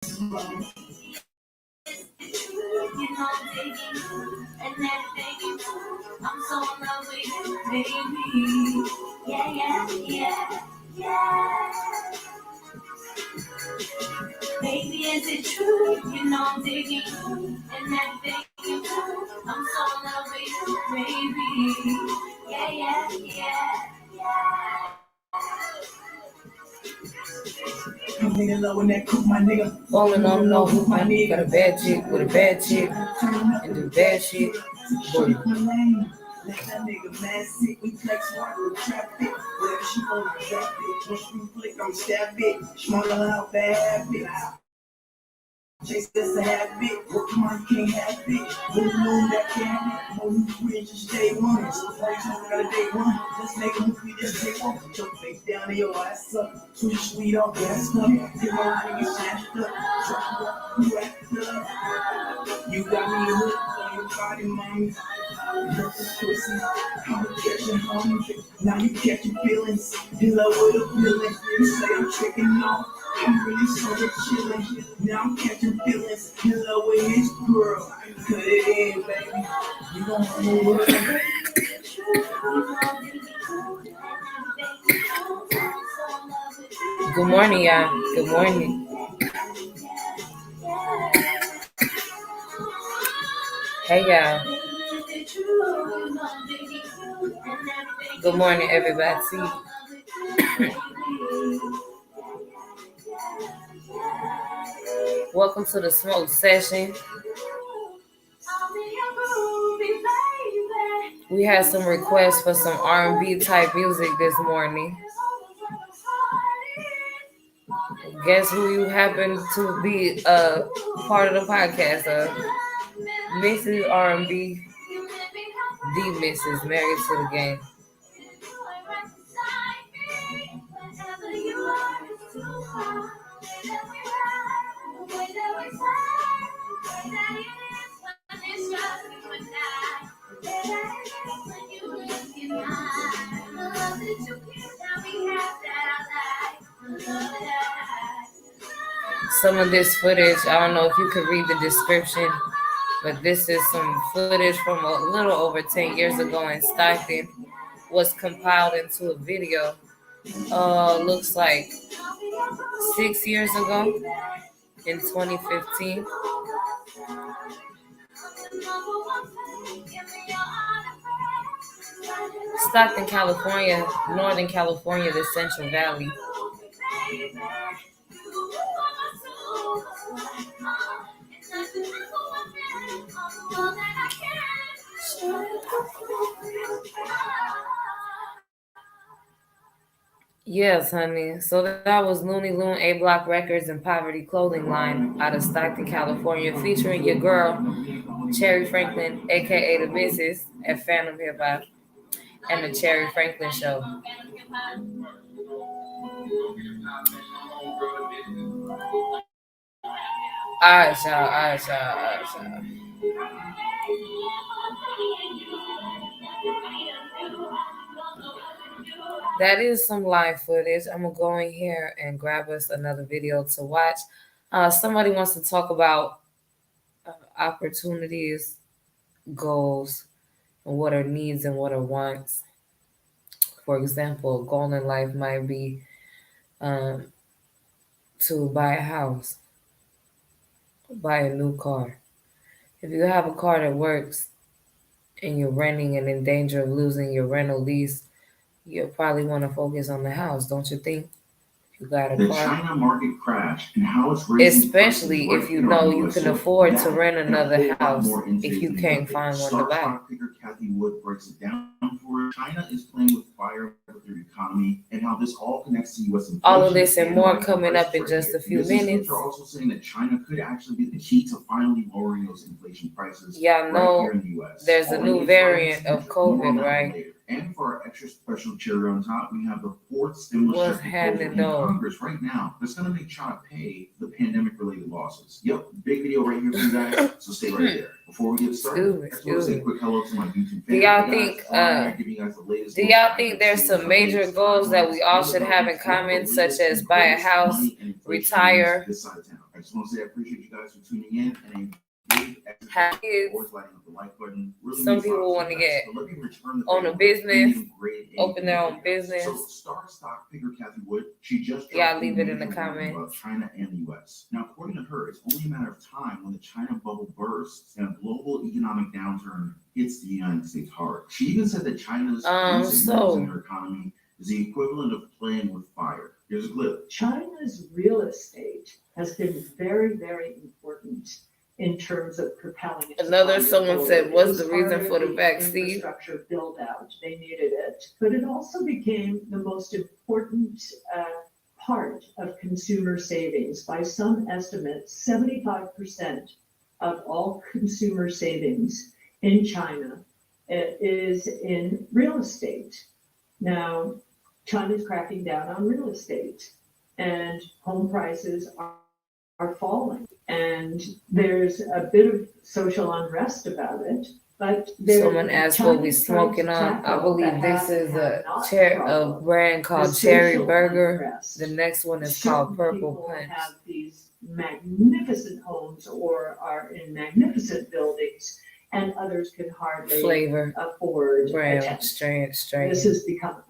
You know, digging and everything. I'm so in love with you, baby. Yeah. Baby, is it true? You know, I'm digging and everything. I'm so in love with you, baby. Yeah. I'm nigga low in that coop, my nigga. Falling on no hoop, my nigga. Got a bad chick with a bad chick and do bad shit. Boy. Let that nigga mad sick, we flex hard with traffic. Whatever she wanna drop it. Once we flick, I'm stab it. Smaller out bad bitch. Chase this a habit. Work money can't have it. When you know that can't. No new friends, just day one. So far, you got a day one. Let's make a movie this day one. Choke face down in your ass up. Sweet off gas up. Get my niggas smashed up. Drop up, you act up. You got me hooked on your body, mommy. Pussy, I'm catching hungry. Now you catching feelings. In love with a feeling. You say I'm tricking off. I'm really sort of chilling. Now I'm catching feelings. In love with his girl. Cut it in, baby. You gon' move it. Good morning, y'all. Good morning. Hey, y'all. Good morning, everybody. Welcome to the smoke session. We had some requests for some R&B type music this morning. Guess who you happen to be a part of the podcast of? Mrs. R&B, the Mrs. Married to the Game. Some of this footage, I don't know if you could read the description, but this is some footage from a little over 10 years ago in Stockton. Was compiled into a video. Looks like 6 years ago in 2015. Stockton, California, Northern California, the Central Valley. Yes, honey. So that was Looney Loon, A Block Records, and Poverty Clothing Line out of Stockton, California, featuring your girl, Cherry Franklin, aka the Mrs. at Phantom Hip Hop, and the Cherry Franklin Show. Alright, y'all. That is some live footage. I'm gonna go in here and grab us another video to watch. Somebody wants to talk about opportunities, goals, and what are needs and what are wants. For example, a goal in life might be to buy a house, buy a new car. If you have a car that works and you're renting and in danger of losing your rental lease, you'll probably want to focus on the house, don't you think? You got a the car. China market crash and how it's raising Especially prices if you right know here you on can US afford soil. to rent That another and a whole lot house more in if today's you news can't update. find one to Star buy. stock picker Kathy Wood breaks it down for us. China is playing with fire with their economy and how this all connects to U.S. inflation. All of this and more rising coming up in prices just right a few here. Business minutes. groups are also saying that China could actually be the key to finally lowering those inflation prices Y'all right know here in the U.S. there's a Already new it's variant rising of temperature. More on COVID, that right? later. And for our extra special cherry on top, we have the fourth stimulus What's check happening proposal in though? Congress right now that's going to make China pay the pandemic-related losses. Yep, big video right here for you guys, so stay right there. Before we get started, I just want to say a quick hello to my YouTube Do fans. y'all Hey, think? guys, I'm giving you guys the latest Do most y'all accurate think there's stimulus some major updates, goals that we all timelines, should and have in updates common, for the such latest as and buy a greatest house, money and inflation news retire, this side of town. I just want to say I appreciate you guys for tuning in, and a big Happy is always lighting up the like button. Really some means a lot people to want to you guys. get So let me return the own a favor. business, Being great at open their anything own you guys. business. So star stock figure Kathy Wood, she just Y'all dropped leave a it in the major warning comments. about China and the US. Now, according to her, it's only a matter of time when the China bubble bursts and a global economic downturn hits the United States hard. She even said that China's recent moves in their economy is the equivalent of playing with fire. Here's a clip. China's real estate has been very, very important in terms of propelling its economy Someone forward. said, It what's was the reason part for of the vaccine? Infrastructure build out. They needed it, but it also became the most important part of consumer savings. By some estimates, 75% of all consumer savings in China is in real estate. Now, China's cracking down on real estate, and home prices are falling. And there's a bit of social unrest about it, but someone asked what we smoking on. I believe this is a brand called Cherry Burger. The next one is called Purple Punch. Have these magnificent homes or are in magnificent buildings, and others can hardly afford brown straight. This has become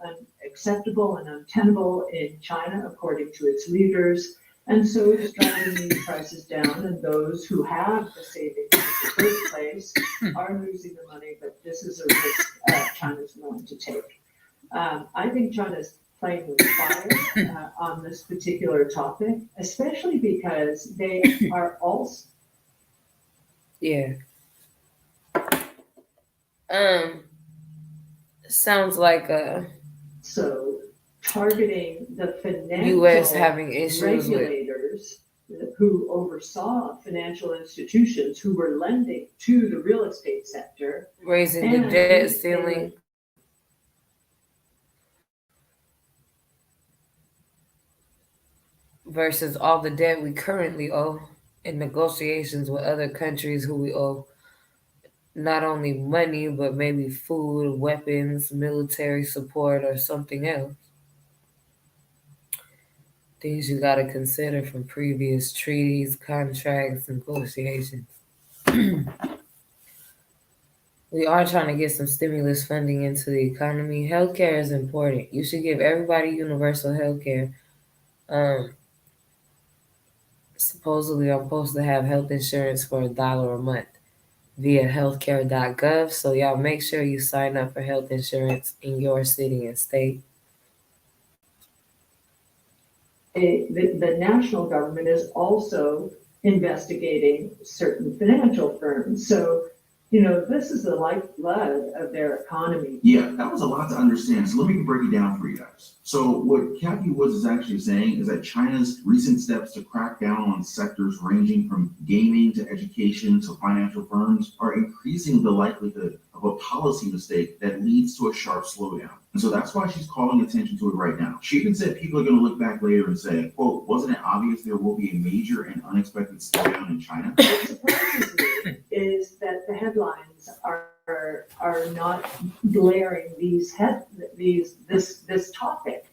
unacceptable and untenable in China, according to its leaders. And so it's driving these prices down, and those who have the savings in the first place are losing the money, but this is a risk China's willing to take. I think China's playing with fire on this particular topic, especially because they are also... Yeah. Sounds like so targeting the financial U.S. having issues regulators who oversaw financial institutions who were lending to the real estate sector, raising the debt ceiling. Versus all the debt we currently owe in negotiations with other countries who we owe not only money, but maybe food, weapons, military support, or something else. Things you got to consider from previous treaties, contracts, negotiations. We are trying to get some stimulus funding into the economy. Healthcare is important. You should give everybody universal healthcare. Supposedly, I'm supposed to have health insurance for $1 a month via healthcare.gov. So y'all make sure you sign up for health insurance in your city and state. The national government is also investigating certain financial firms. So, this is the lifeblood of their economy. Yeah, that was a lot to understand. So let me break it down for you guys. So what Kathy Woods is actually saying is that China's recent steps to crack down on sectors ranging from gaming to education to financial firms are increasing the likelihood of a policy mistake that leads to a sharp slowdown. And so that's why she's calling attention to it right now. She even said people are going to look back later and say, quote, wasn't it obvious there will be a major and unexpected slowdown in China? What surprises me is that the headlines are not blaring this topic,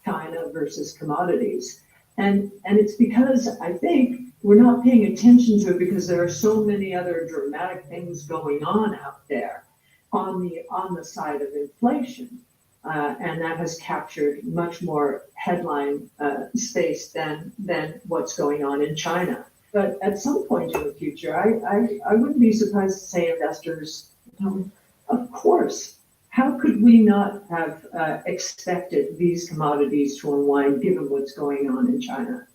China versus commodities. And it's because I think we're not paying attention to it because there are so many other dramatic things going on out there on the side of inflation. And that has captured much more headline space than what's going on in China. But at some point in the future, I wouldn't be surprised to say investors, of course, how could we not have expected these commodities to unwind given what's going on in China?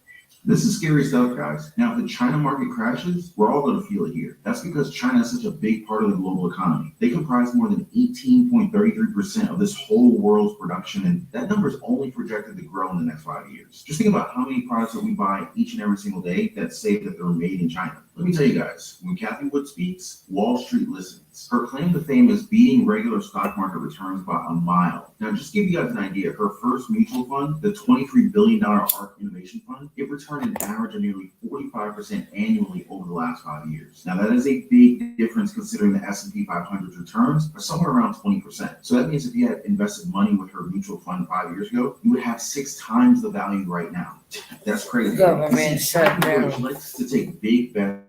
This is scary stuff, guys. Now, if the China market crashes, we're all going to feel it here. That's because China is such a big part of the global economy. They comprise more than 18.33% of this whole world's production, and that number is only projected to grow in the next 5 years. Just think about how many products that we buy each and every single day that say that they're made in China. Let me tell you guys, when Kathy Wood speaks, Wall Street listens. Her claim to fame is beating regular stock market returns by a mile. Now, just to give you guys an idea, her first mutual fund, the $23 billion ARK Innovation Fund, it returned an average of nearly 45% annually over the last 5 years. Now, that is a big difference considering the S&P 500's returns are somewhere around 20%. So that means if you had invested money with her mutual fund 5 years ago, you would have 6 times the value right now. That's crazy. Government See, Kathy shutdown. Wood likes to take big bets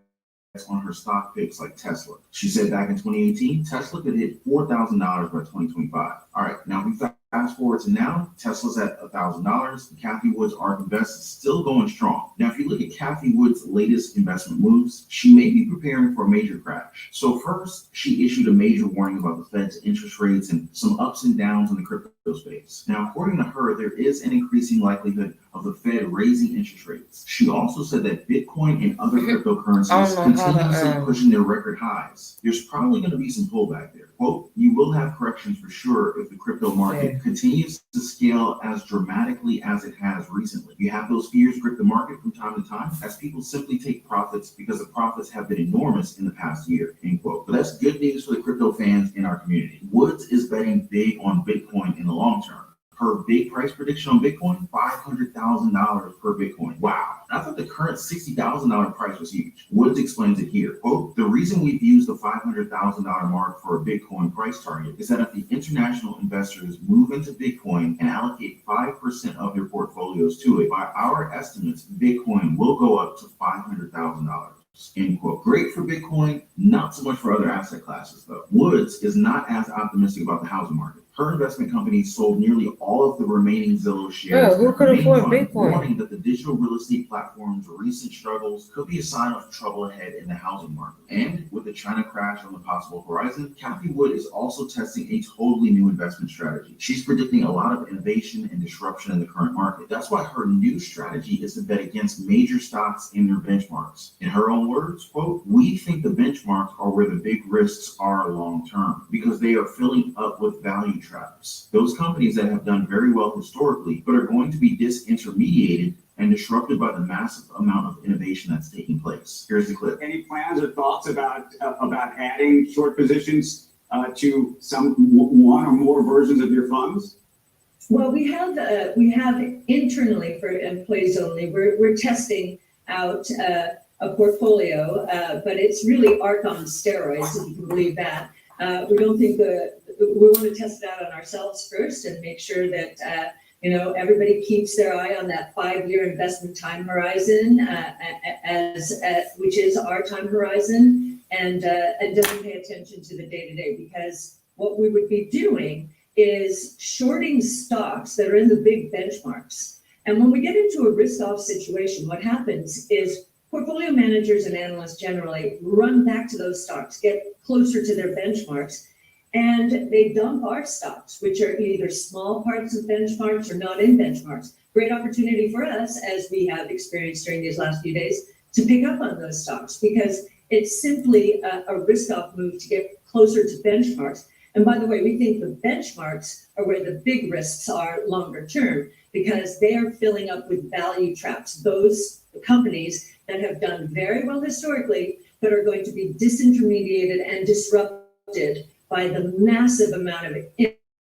on her stock picks like Tesla. She said back in 2018, Tesla could hit $4,000 by 2025. All right, now we fast forward to now, Tesla's at $1,000. Kathy Wood's ARK Invest is still going strong. Now, if you look at Kathy Wood's latest investment moves, she may be preparing for a major crash. So first, she issued a major warning about the Fed's interest rates and some ups and downs in the crypto space. Now, according to her, there is an increasing likelihood of the Fed raising interest rates. She also said that Bitcoin and other cryptocurrencies continuously pushing their record highs. There's probably going to be some pullback there. Quote, you will have corrections for sure if the crypto market continues to scale as dramatically as it has recently. You have those fears grip the market from time to time as people simply take profits because the profits have been enormous in the past year, end quote. But that's good news for the crypto fans in our community. Woods is betting big on Bitcoin in the long term. Her big price prediction on Bitcoin, $500,000 per Bitcoin. Wow. I thought the current $60,000 price was huge. Woods explains it here. Quote, the reason we've used the $500,000 mark for a Bitcoin price target is that if the international investors move into Bitcoin and allocate 5% of their portfolios to it, by our estimates, Bitcoin will go up to $500,000. End quote. Great for Bitcoin, not so much for other asset classes though. Woods is not as optimistic about the housing market. Her investment company sold nearly all of the remaining Zillow shares. Who could afford Bitcoin? Warning that the digital real estate platform's recent struggles could be a sign of trouble ahead in the housing market. And with the China crash on the possible horizon, Kathy Wood is also testing a totally new investment strategy. She's predicting a lot of innovation and disruption in the current market. That's why her new strategy is to bet against major stocks in their benchmarks. In her own words, quote, we think the benchmarks are where the big risks are long term because they are filling up with value traps. Those companies that have done very well historically, but are going to be disintermediated and disrupted by the massive amount of innovation that's taking place. Here's the clip. Any plans or thoughts about adding short positions to one or more versions of your funds? Well, we have internally for employees only, we're testing out a portfolio, but it's really ARK on steroids, if you can believe that. We don't think we want to test it out on ourselves first and make sure that everybody keeps their eye on that 5-year investment time horizon, which is our time horizon, and doesn't pay attention to the day-to-day, because what we would be doing is shorting stocks that are in the big benchmarks. And when we get into a risk-off situation, what happens is portfolio managers and analysts generally run back to those stocks, get closer to their benchmarks, and they dump our stocks, which are either small parts of benchmarks or not in benchmarks. Great opportunity for us, as we have experienced during these last few days, to pick up on those stocks, because it's simply a risk-off move to get closer to benchmarks. And by the way, we think the benchmarks are where the big risks are longer term, because they are filling up with value traps. Those companies that have done very well historically, but are going to be disintermediated and disrupted by the massive amount of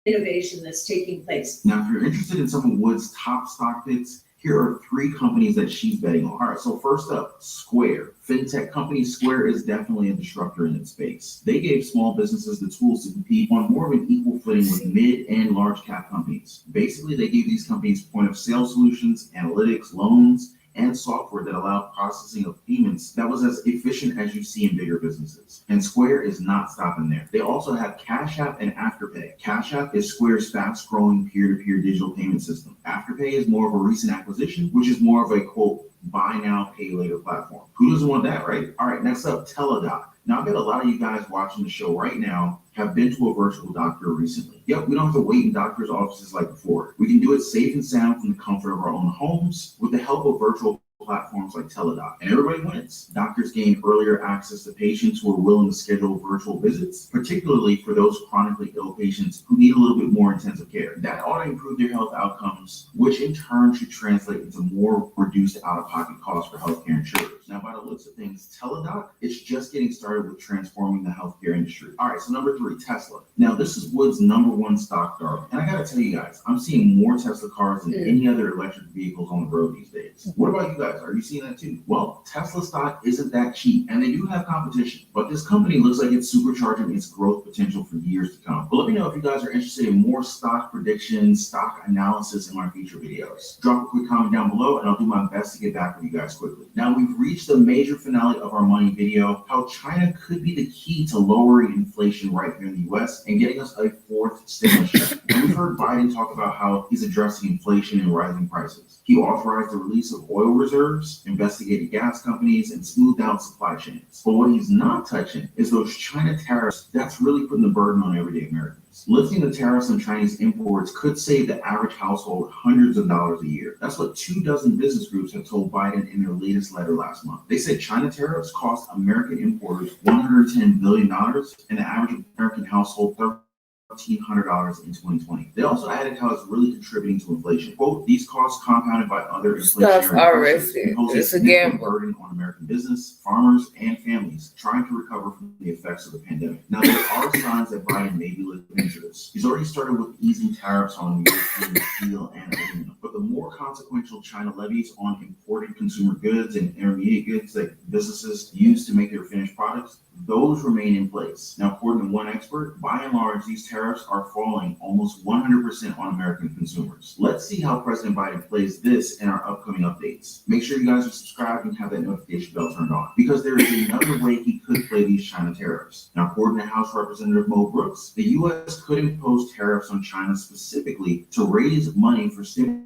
innovation that's taking place. Now, if you're interested in some of Wood's top stock picks, here are 3 companies that she's betting on. All right, so first up, Square. Fintech company Square is definitely a disruptor in its space. They gave small businesses the tools to compete on more of an equal footing with mid and large cap companies. Basically, they gave these companies point of sale solutions, analytics, loans, and software that allowed processing of payments that was as efficient as you see in bigger businesses. And Square is not stopping there. They also have Cash App and Afterpay. Cash App is Square's fast-growing peer-to-peer digital payment system. Afterpay is more of a recent acquisition, which is more of a, quote, buy now, pay later platform. Who doesn't want that, right? All right, next up, Teladoc. Now, I bet a lot of you guys watching the show right now have been to a virtual doctor recently. Yep, we don't have to wait in doctors' offices like before. We can do it safe and sound from the comfort of our own homes with the help of virtual platforms like Teladoc, and everybody wins. Doctors gain earlier access to patients who are willing to schedule virtual visits, particularly for those chronically ill patients who need a little bit more intensive care. That ought to improve their health outcomes, which in turn should translate into more reduced out-of-pocket costs for healthcare insurers. Now, by the the looks of things, Teladoc, it's just getting started with transforming the healthcare industry. All right, so number 3, Tesla. Now, this is Wood's #1 stock darling. And I gotta tell you guys, I'm seeing more Tesla cars than any other electric vehicles on the road these days. What about you guys? Are you seeing that too? Well, Tesla stock isn't that cheap, and they do have competition, but this company looks like it's supercharging its growth potential for years to come. But let me know if you guys are interested in more stock predictions, stock analysis in my future videos. Drop a quick comment down below, and I'll do my best to get back with you guys quickly. Now, we've reached the major finale of our money video, how China could be the key to lowering inflation right here in the US and getting us a 4th stimulus check. And we've heard Biden talk about how he's addressing inflation and rising prices. He authorized the release of oil reserves, investigated gas companies, and smoothed out supply chains. But what he's not touching is those China tariffs. That's really putting the burden on everyday Americans. Lifting the tariffs on Chinese imports could save the average household hundreds of dollars a year. That's what 24 business groups have told Biden in their latest letter last month. They said China tariffs cost American importers $110 billion and the average American household $1,300 in 2020. They also added how it's really contributing to inflation. Quote, these costs compounded by other inflationary pressures impose a significant burden on American business, farmers, and families trying to recover from the effects of the pandemic. Now, there are signs that Biden may be looking into this. He's already started with easing tariffs on European steel and aluminum. But the more consequential China levies on imported consumer goods and intermediate goods that businesses use to make their finished products, those remain in place. Now, according to one expert, by and large, these tariffs are falling almost 100% on American consumers. Let's see how President Biden plays this in our upcoming updates. Make sure you guys are subscribed and have that notification bell turned on, because there is another way he could play these China tariffs. Now, according to House Representative Mo Brooks, the U.S. could impose tariffs on China specifically to raise money for stimulus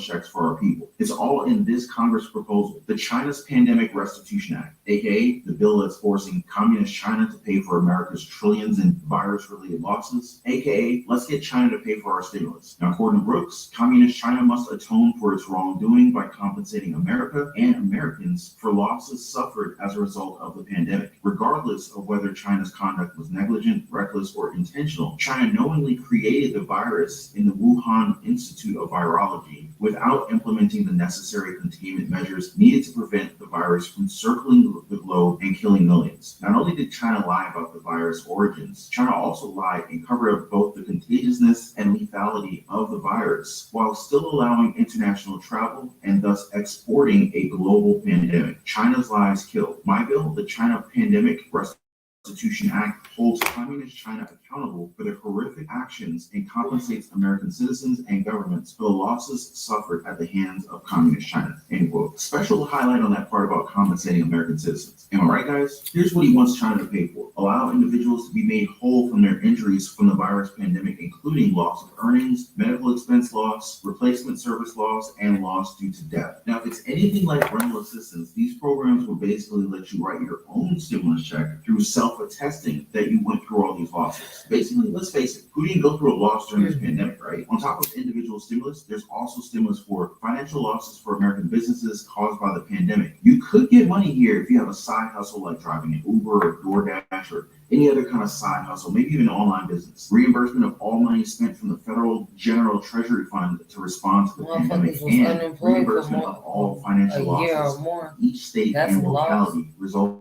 checks for our people. It's all in this Congress proposal, the China's Pandemic Restitution Act, aka the bill that's forcing communist China to pay for America's trillions in virus-related losses, aka let's get China to pay for our stimulus. Now, according to Brooks, communist China must atone for its wrongdoing by compensating America and Americans for losses suffered as a result of the pandemic. Regardless of whether China's conduct was negligent, reckless, or intentional, China knowingly created the virus in the Wuhan Institute of Virology without implementing the necessary containment measures needed to prevent the virus from circling the globe and killing millions. Not only did China lie about the virus origins, China also lied and covered up both the contagiousness and lethality of the virus, while still allowing international travel and thus exporting a global pandemic. China's lies kill. My bill, the China Pandemic Restitution Act, holds communist China accountable for their horrific actions and compensates American citizens and governments for the losses suffered at the hands of communist China. End quote. Special highlight on that part about compensating American citizens. Am I right, guys? Here's what he wants China to pay for. Allow individuals to be made whole from their injuries from the virus pandemic, including loss of earnings, medical expense loss, replacement service loss, and loss due to death. Now, if it's anything like rental assistance, these programs will basically let you write your own stimulus check through self-attesting that you went through all these losses. Basically, let's face it, who didn't go through a loss during this pandemic, right? On top of individual stimulus, there's also stimulus for financial losses for American businesses caused by the pandemic. You could get money here if you have a side hustle like driving an Uber or DoorDash or any other kind of side hustle, maybe even online business. Reimbursement of all money spent from the Federal General Treasury Fund to respond to the pandemic, and reimbursement of all financial losses in each state and locality resulting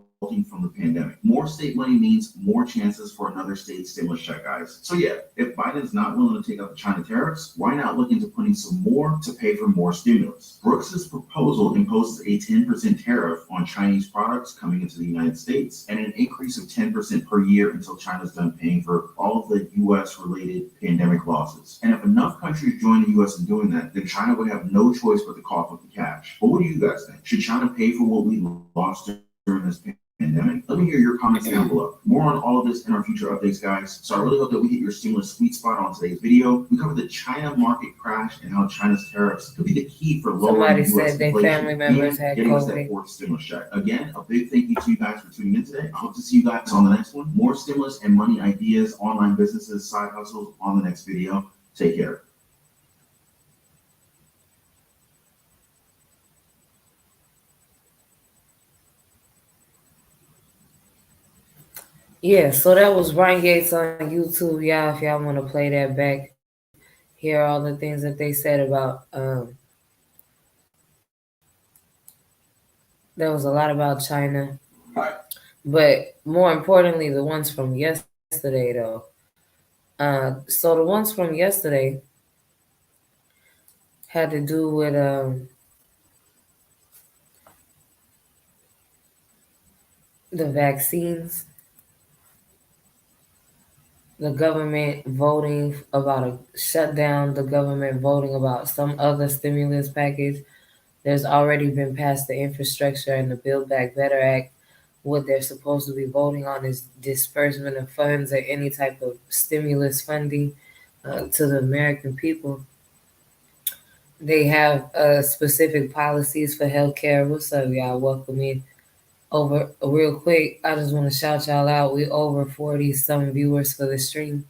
from the pandemic. More state money means more chances for another state stimulus check, guys. So yeah, if Biden's not willing to take out the China tariffs, why not look into putting some more to pay for more stimulus? Brooks's proposal imposes a 10% tariff on Chinese products coming into the United States and an increase of 10% per year until China's done paying for all of the U.S.-related pandemic losses. And if enough countries join the U.S. in doing that, then China would have no choice but to cough up the cash. But what do you guys think? Should China pay for what we lost during this pandemic? Let me hear your comments down below. More on all of this in our future updates, guys. So I really hope that we hit your stimulus sweet spot on today's video. We covered the China market crash and how China's tariffs could be the key for lowering U.S. inflation and getting us that 4th stimulus check. Again, a big thank you to you guys for tuning in today. I hope to see you guys on the next one. More stimulus and money ideas, online businesses, side hustles on the next video. Take care. Yeah, so that was Brian Gates on YouTube, y'all. If y'all want to play that back, hear all the things that they said about There was a lot about China, Right. but more importantly, the ones from yesterday, though. So the ones from yesterday had to do with the vaccines, the government voting about a shutdown, the government voting about some other stimulus package. There's already been passed the Infrastructure and the Build Back Better Act. What they're supposed to be voting on is disbursement of funds or any type of stimulus funding to the American people. They have specific policies for healthcare. What's up, y'all? Welcome in. Over real quick, I just want to shout y'all out. We over 40 some viewers for the stream.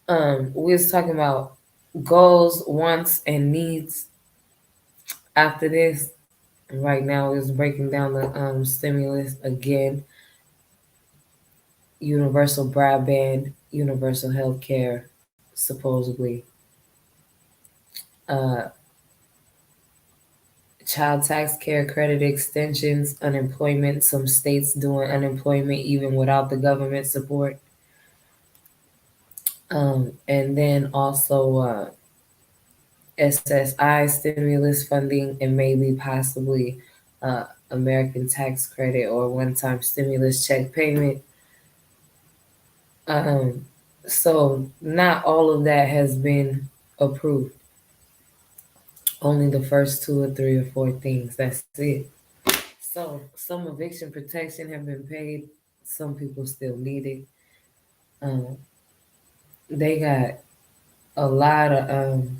We was talking about goals, wants, and needs. After this, right now is breaking down the stimulus again. Universal broadband, universal health care, supposedly. Uh, child tax care credit extensions, unemployment. Some states doing unemployment even without the government support. And then also SSI stimulus funding and maybe possibly American tax credit or one-time stimulus check payment. So not all of that has been approved. Only the first 2 or 3 or 4 things. That's it. So some eviction protection have been paid. Some people still need it. Um, they got a lot of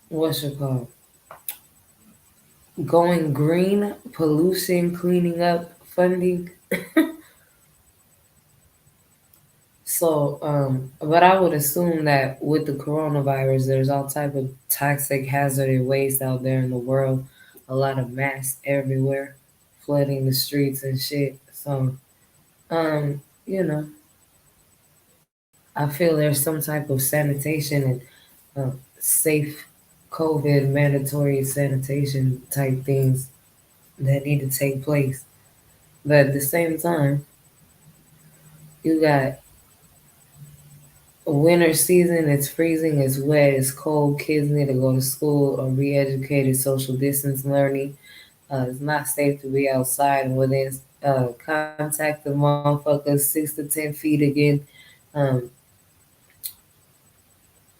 what's it called? Going green, pollution cleaning up funding. So, but I would assume that with the coronavirus, there's all type of toxic hazardous waste out there in the world. A lot of masks everywhere, flooding the streets and shit. So, you know, I feel there's some type of sanitation and safe COVID mandatory sanitation type things that need to take place. But at the same time, you got winter season, it's freezing, it's wet, it's cold. Kids need to go to school or be educated, social distance learning. It's not safe to be outside and within contact of motherfuckers 6 to 10 feet again. Um,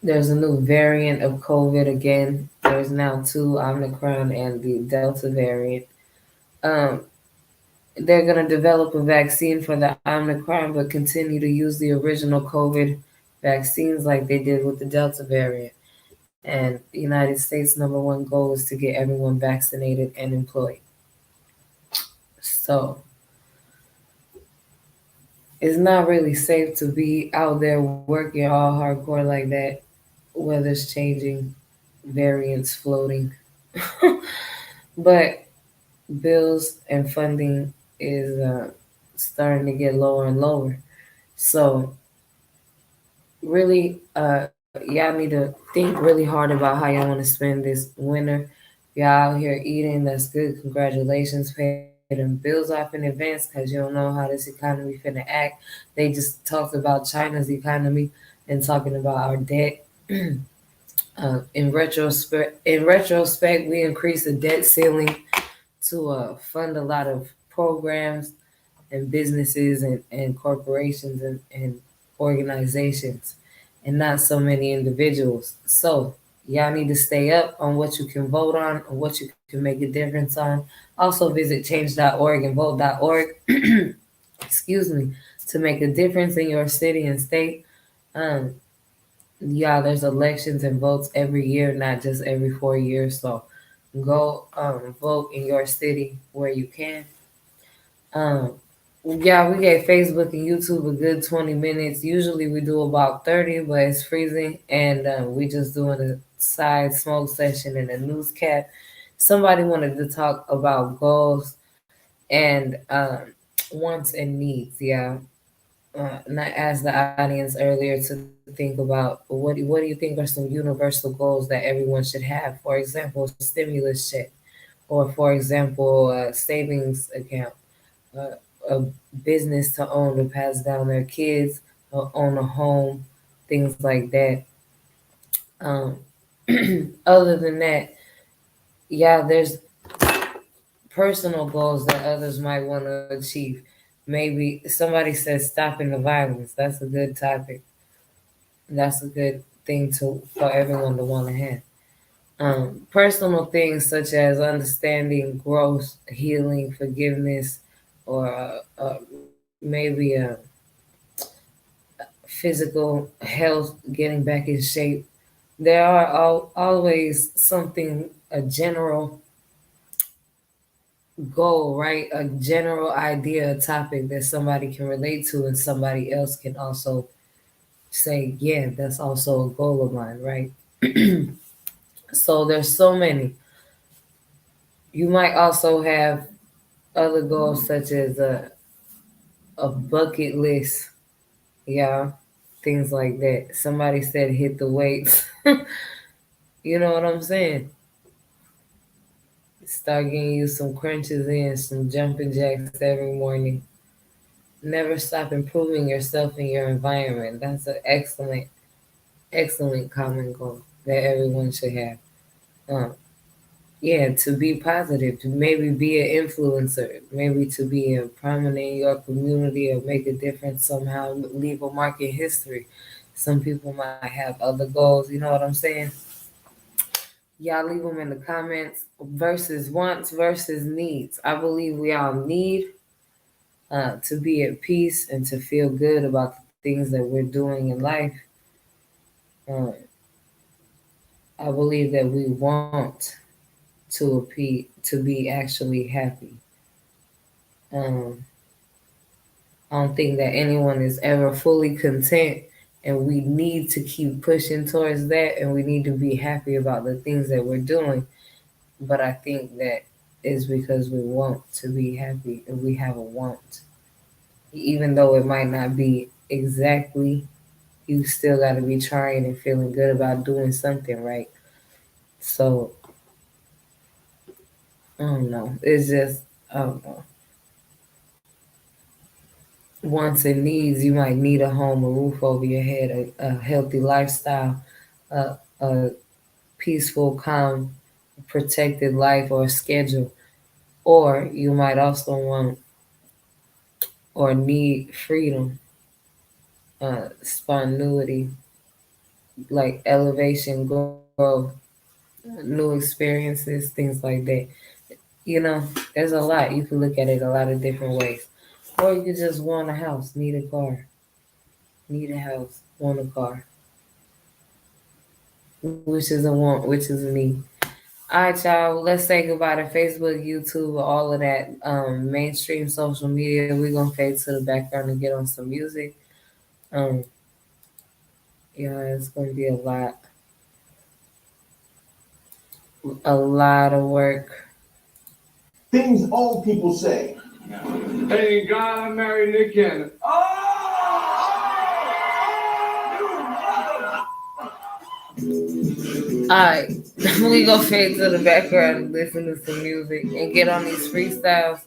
there's a new variant of COVID again. There's now two, Omicron and the Delta variant. Um, they're going to develop a vaccine for the Omicron, but continue to use the original COVID vaccines like they did with the Delta variant. And the United States' #1 goal is to get everyone vaccinated and employed. So it's not really safe to be out there working all hardcore like that. Weather's changing, variants floating. But bills and funding is starting to get lower and lower. So really, y'all need to think really hard about how y'all want to spend this winter. Y'all out here eating, that's good. Congratulations, pay them bills off in advance because you don't know how this economy finna act. They just talked about China's economy and talking about our debt. In retrospect, we increased the debt ceiling to fund a lot of programs and businesses and corporations and organizations and not so many individuals. So y'all need to stay up on what you can vote on and what you can make a difference on. Also visit change.org and vote.org, excuse me, to make a difference in your city and state. Um, yeah, there's elections and votes every year, not just every 4 years. So go vote in your city where you can. Um, yeah, we gave Facebook and YouTube a good 20 minutes. Usually we do about 30, but it's freezing, and we just doing a side smoke session and a news cap. Somebody wanted to talk about goals and wants and needs. Yeah, and I asked the audience earlier to think about what do you think are some universal goals that everyone should have? For example, stimulus check, or for example, a savings account, a business to own to pass down their kids, or own a home, things like that. Um, other than that, yeah, there's personal goals that others might want to achieve. Maybe somebody says stopping the violence. That's a good topic. That's a good thing to for everyone to want to have. Personal things such as understanding growth, healing, forgiveness, or maybe physical health, getting back in shape. There are always something, a general goal, right? A general idea, a topic that somebody can relate to, and somebody else can also say, yeah, that's also a goal of mine, right? So there's so many. You might also have other goals such as a bucket list, yeah, things like that. Somebody said hit the weights. You know what I'm saying? Start getting you some crunches in, some jumping jacks every morning. Never stop improving yourself and your environment. That's an excellent common goal that everyone should have. Um, yeah, to be positive, to maybe be an influencer, maybe to be a prominent in your community or make a difference somehow, leave a mark in history. Some people might have other goals, you know what I'm saying? Y'all leave them in the comments. Versus wants versus needs. I believe we all need to be at peace and to feel good about the things that we're doing in life. Uh, I believe that we want to be actually happy. Um, I don't think that anyone is ever fully content, and we need to keep pushing towards that, and we need to be happy about the things that we're doing. But I think that is because we want to be happy, and we have a want, even though it might not be exactly. You still got to be trying and feeling good about doing something, right? So I don't know. It's just I don't know. Wants and needs. You might need a home, a roof over your head, a healthy lifestyle, a peaceful, calm, protected life or schedule. Or you might also want or need freedom, spontaneity, like elevation, growth, new experiences, things like that. You know, there's a lot. You can look at it a lot of different ways. Or you could just want a house, need a car, need a house, want a car, which is a want, which is a need. All right, y'all. Let's say goodbye to Facebook, YouTube, all of that mainstream social media. We're gonna fade to the background and get on some music. Um, yeah, it's gonna be a lot of work. Things old people say. Hey, God, I'm Amerikkkan. Alright, we gonna fade to the background and listen to some music and get on these freestyles.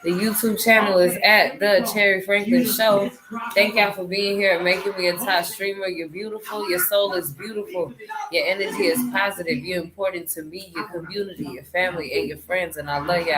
The YouTube channel is at The Cherry Franklin Show. Thank y'all for being here and making me a top streamer. You're beautiful. Your soul is beautiful. Your energy is positive. You're important to me, your community, your family, and your friends. And I love y'all.